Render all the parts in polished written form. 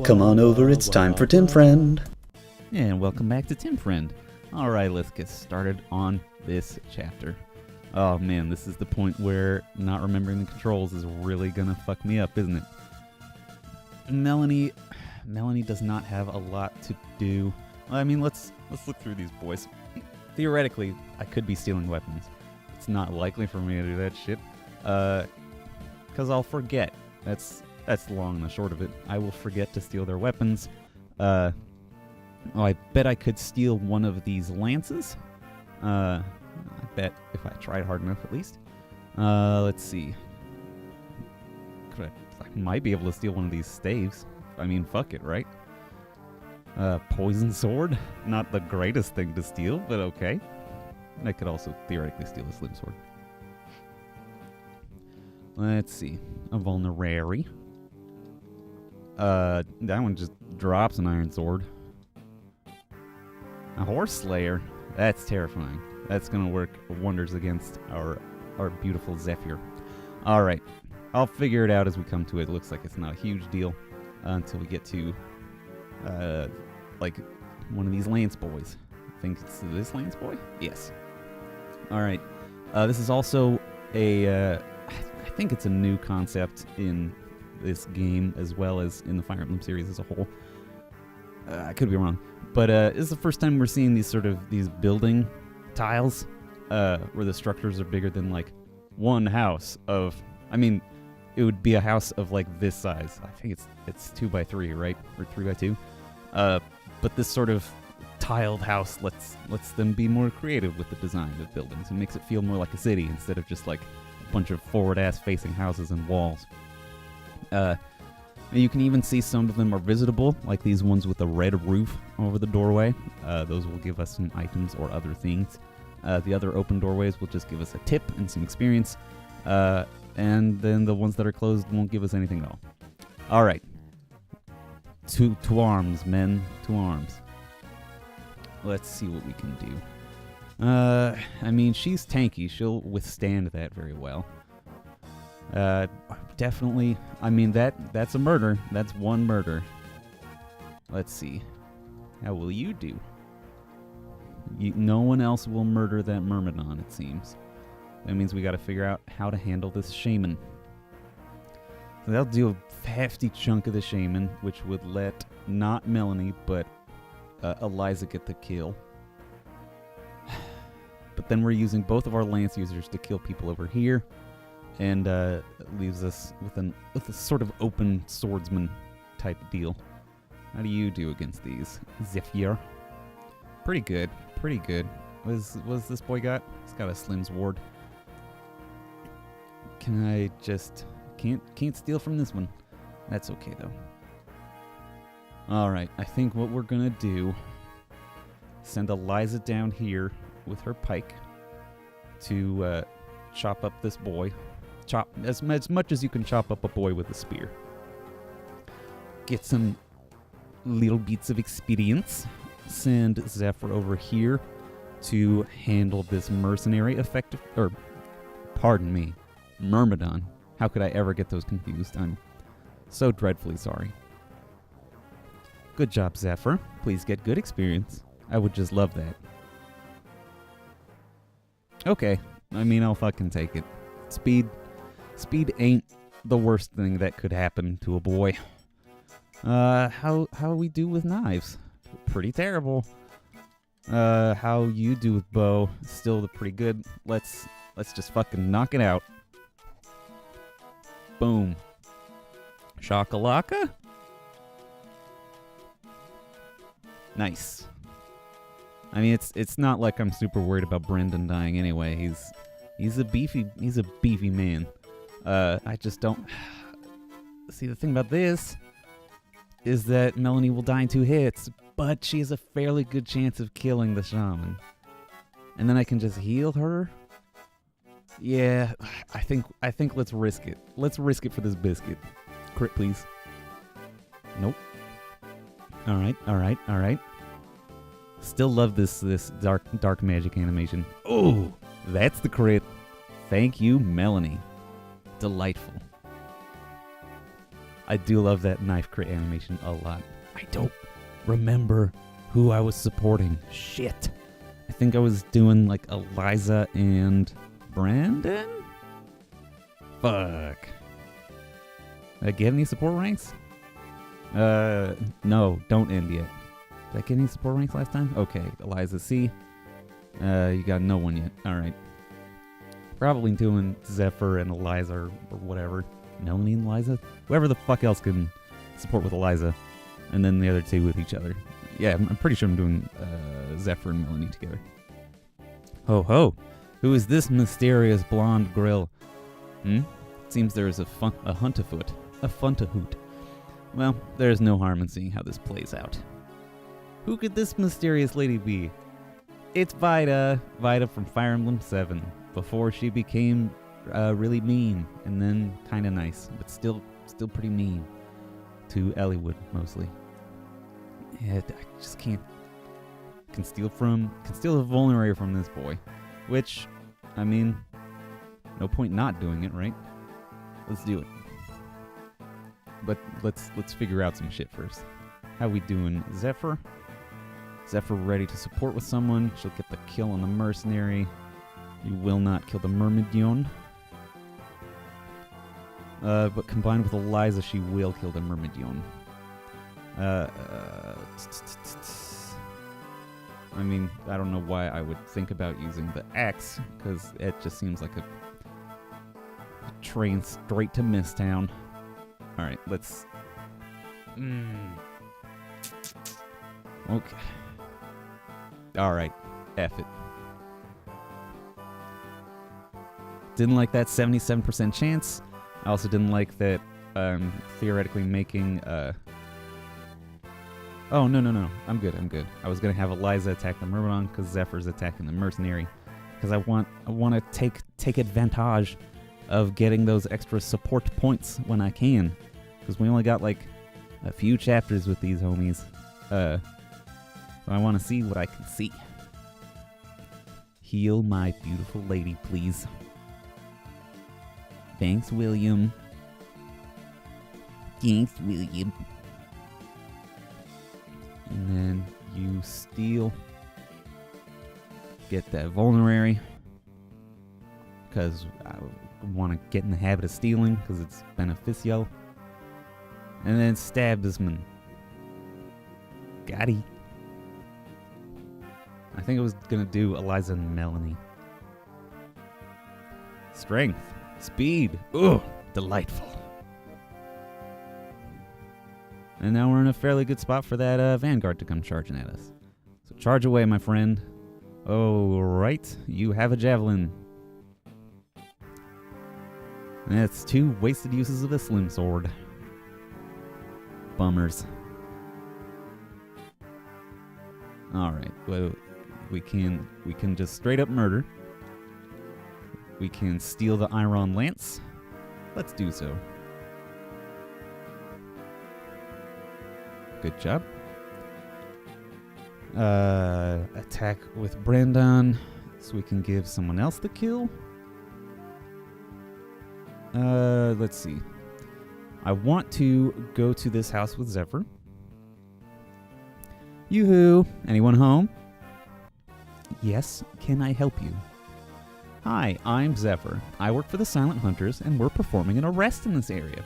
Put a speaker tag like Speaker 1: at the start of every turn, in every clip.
Speaker 1: Come on over, it's time for Tim Friend.
Speaker 2: And welcome back to Tim Friend. Alright, let's get started on this chapter. Oh man, this is the point where not remembering the controls is really gonna fuck me up, isn't it? Melanie does not have a lot to do. I mean, let's look through these boys. Theoretically, I could be stealing weapons. It's not likely for me to do that shit. Because I'll forget. That's the long and the short of it. I will forget to steal their weapons. I bet I could steal one of these lances. I bet if I tried hard enough, at least. Let's see. I might be able to steal one of these staves. I mean, fuck it, right? Poison sword? Not the greatest thing to steal, but okay. I could also theoretically steal a slim sword. Let's see. A vulnerary. That one just drops an iron sword. A horse slayer. That's terrifying. That's gonna work wonders against our beautiful Zephyr. Alright. I'll figure it out as we come to it. It looks like it's not a huge deal until we get to like one of these lance boys. I think it's this lance boy? Yes. Alright. This is also I think it's a new concept in this game as well as in the Fire Emblem series as a whole. I could be wrong. But this is the first time we're seeing these building tiles where the structures are bigger than like one house of... I mean, it would be a house of like this size. I think it's 2x3, right? Or 3x2. But this sort of tiled house lets them be more creative with the design of buildings. It makes it feel more like a city instead of just like a bunch of forward-ass facing houses and walls. You can even see some of them are visitable, like these ones with a red roof over the doorway. Those will give us some items or other things. The other open doorways will just give us a tip and some experience. And then the ones that are closed won't give us anything at all. Alright. To arms, men. To arms. Let's see what we can do. I mean, she's tanky. She'll withstand that very well. Definitely. I mean, that's a murder. That's one murder. Let's see. How will you do? No one else will murder that Myrmidon, it seems. That means we gotta figure out how to handle this shaman. So that'll do a hefty chunk of the shaman, which would let not Melanie, but Eliza get the kill. But then we're using both of our lance users to kill people over here, and it leaves us with a sort of open swordsman type deal. How do you do against these, Zephyr? Pretty good, pretty good. What's this boy got? He's got a slim's ward. Can I just... Can't steal from this one. That's okay, though. Alright, I think what we're gonna do... Send Eliza down here with her pike to chop up this boy. Chop as much as you can chop up a boy with a spear. Get some little bits of experience. Send Zephyr over here to handle this mercenary effective... Or, pardon me. Myrmidon. How could I ever get those confused? I'm so dreadfully sorry. Good job, Zephyr. Please get good experience. I would just love that. Okay. I mean, I'll fucking take it. Speed ain't the worst thing that could happen to a boy. How we do with knives? Pretty terrible. How you do with bow? Still pretty good. Let's just fucking knock it out. Boom. Shakalaka? Nice. I mean, it's not like I'm super worried about Brendan dying anyway. He's a beefy man. I just don't... See, the thing about this is that Melanie will die in 2 hits, but she has a fairly good chance of killing the shaman. And then I can just heal her? Yeah, I think let's risk it. Let's risk it for this biscuit. Crit, please. Nope. Alright. Still love this dark magic animation. Oh, that's the crit. Thank you, Melanie. Delightful. I do love that knife crit animation a lot. I don't remember who I was supporting. Shit. I think I was doing like Eliza and Brandon? Fuck. Did I get any support ranks? No, don't end yet. Did I get any support ranks last time? Okay, Eliza C. You got no one yet. Alright. Probably doing Zephyr and Eliza or whatever. Melanie and Eliza? Whoever the fuck else can support with Eliza. And then the other two with each other. Yeah, I'm pretty sure I'm doing Zephyr and Melanie together. Ho ho! Who is this mysterious blonde grill? Seems there is a hunt-afoot. A fun-to-hoot. Well, there's no harm in seeing how this plays out. Who could this mysterious lady be? It's Vida. Vida from Fire Emblem 7. Before she became really mean, and then kind of nice, but still pretty mean. To Elliewood, mostly. Yeah, I just can't... Can steal the vulnerary from this boy. Which, I mean, no point not doing it, right? Let's do it. But let's figure out some shit first. How we doing? Zephyr? Zephyr ready to support with someone. She'll get the kill on the mercenary. You will not kill the myrmidon. But combined with Eliza, she will kill the myrmidon. I mean, I don't know why I would think about using the axe, because it just seems like a train straight to Misstown. Alright, let's... Okay. Alright, F it. Didn't like that 77% chance. I also didn't like that theoretically making... Oh, no. I'm good. I was going to have Eliza attack the Myrmidon because Zephyr's attacking the Mercenary. Because I want to take advantage of getting those extra support points when I can. Because we only got like a few chapters with these homies. So I want to see what I can see. Heal my beautiful lady, please. Thanks, William. Thanks, William. And then you steal. Get that vulnerary. Because I want to get in the habit of stealing, because it's beneficial. And then stab this man. Got he. I think I was going to do Eliza and Melanie. Strength. Speed. Ugh, delightful. And now we're in a fairly good spot for that Vanguard to come charging at us. So charge away, my friend. Oh, right. You have a javelin. That's 2 wasted uses of the slim sword. Bummers. Alright, well, we can just straight up murder. We can steal the Iron Lance. Let's do so. Good job. Attack with Brandon, so we can give someone else the kill. Let's see. I want to go to this house with Zephyr. Yoo-hoo! Anyone home? Yes, can I help you? Hi, I'm Zephyr. I work for the Silent Hunters, and we're performing an arrest in this area.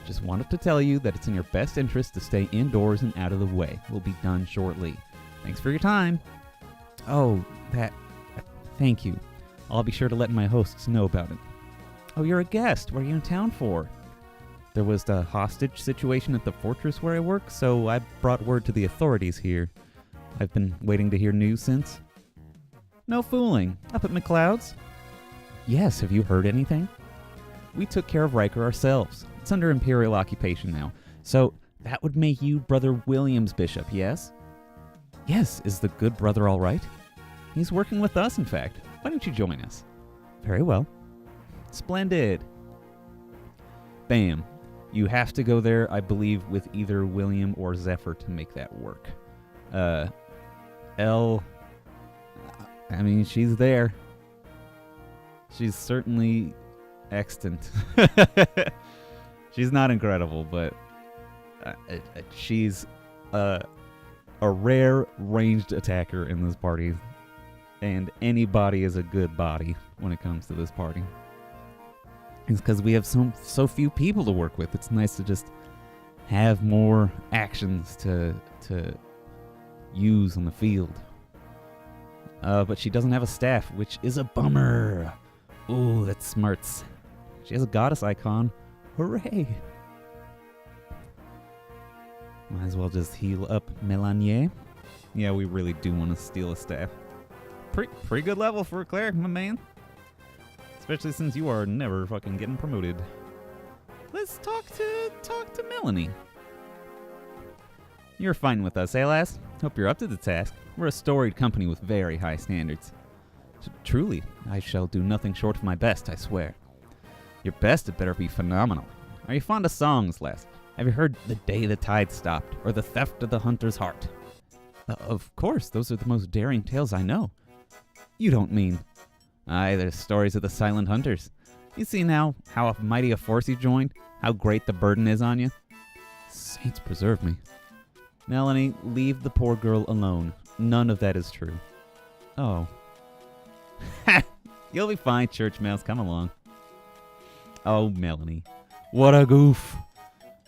Speaker 2: Just wanted to tell you that it's in your best interest to stay indoors and out of the way. We'll be done shortly. Thanks for your time. Oh, thank you. I'll be sure to let my hosts know about it. Oh, you're a guest. What are you in town for? There was the hostage situation at the fortress where I work, so I brought word to the authorities here. I've been waiting to hear news since. No fooling. Up at McLeod's? Yes, have you heard anything? We took care of Riker ourselves. It's under Imperial occupation now. So that would make you Brother William's bishop, yes? Yes, is the good brother all right? He's working with us, in fact. Why don't you join us? Very well. Splendid. Bam. You have to go there, I believe, with either William or Zephyr to make that work. Elle... I mean, she's there. She's certainly extant. She's not incredible, but She's a rare ranged attacker in this party, and anybody is a good body when it comes to this party. It's because we have so few people to work with. It's nice to just have more actions to use on the field. But she doesn't have a staff, which is a bummer. Ooh, that smarts. She has a goddess icon. Hooray! Might as well just heal up Melanier. Yeah, we really do want to steal a staff. Pretty good level for a cleric, my man. Especially since you are never fucking getting promoted. Let's talk to Melanie. You're fine with us, eh, lass? Hope you're up to the task. We're a storied company with very high standards. Truly, I shall do nothing short of my best, I swear. Your best had better be phenomenal. Are you fond of songs, lass? Have you heard The Day the Tide Stopped, or The Theft of the Hunter's Heart? Of course, those are the most daring tales I know. You don't mean... Aye, they're stories of the silent hunters. You see now how mighty a force you joined? How great the burden is on you? Saints preserve me. Melanie, leave the poor girl alone. None of that is true. Oh. Ha! You'll be fine, church mouse. Come along. Oh, Melanie. What a goof.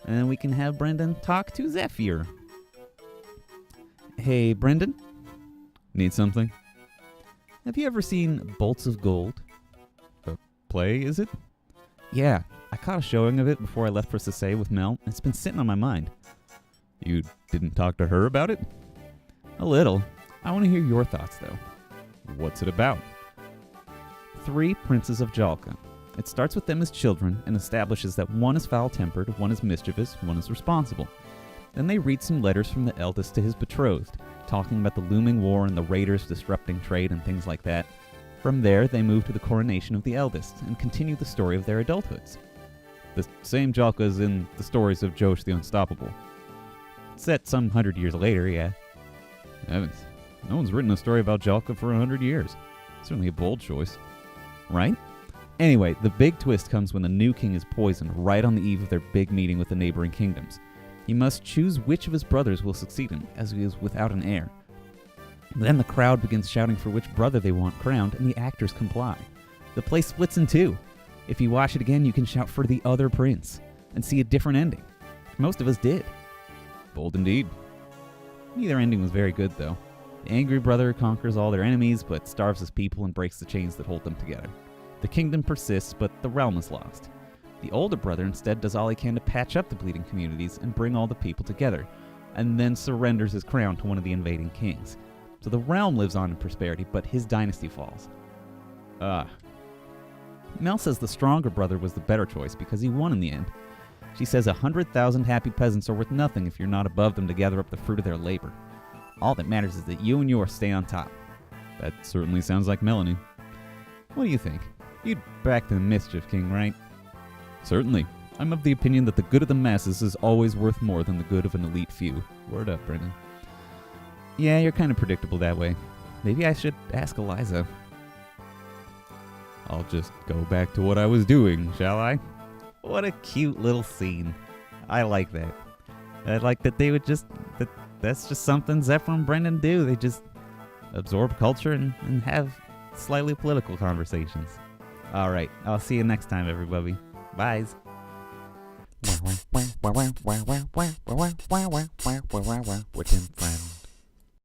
Speaker 2: And then we can have Brendan talk to Zephyr. Hey, Brendan? Need something? Have you ever seen Bolts of Gold? A play, is it? Yeah, I caught a showing of it before I left for Sasay with Mel. It's been sitting on my mind. You didn't talk to her about it? A little. I want to hear your thoughts, though. What's it about? 3 princes of Jalka. It starts with them as children and establishes that one is foul-tempered, one is mischievous, one is responsible. Then they read some letters from the eldest to his betrothed, talking about the looming war and the raiders disrupting trade and things like that. From there, they move to the coronation of the eldest and continue the story of their adulthoods. The same Jalka as in the stories of Josh the Unstoppable. Set some 100 years later, yeah. Heavens, no one's written a story about Jalka for 100 years. Certainly a bold choice. Right? Anyway, the big twist comes when the new king is poisoned right on the eve of their big meeting with the neighboring kingdoms. He must choose which of his brothers will succeed him, as he is without an heir. Then the crowd begins shouting for which brother they want crowned, and the actors comply. The play splits in 2. If you watch it again, you can shout for the other prince, and see a different ending. Most of us did. Bold indeed. Neither ending was very good, though. The angry brother conquers all their enemies, but starves his people and breaks the chains that hold them together. The kingdom persists, but the realm is lost. The older brother instead does all he can to patch up the bleeding communities and bring all the people together, and then surrenders his crown to one of the invading kings. So the realm lives on in prosperity, but his dynasty falls. Mel says the stronger brother was the better choice because he won in the end. She says 100,000 happy peasants are worth nothing if you're not above them to gather up the fruit of their labor. All that matters is that you and yours stay on top. That certainly sounds like Melanie. What do you think? You'd back the Mischief King, right? Certainly. I'm of the opinion that the good of the masses is always worth more than the good of an elite few. Word up, Brendan. Yeah, you're kind of predictable that way. Maybe I should ask Eliza. I'll just go back to what I was doing, shall I? What a cute little scene. I like that. I like that they would just... That's just something Zephyr and Brendan do. They just absorb culture and have slightly political conversations. Alright, I'll see you next time, everybody. Byes. With him, friend.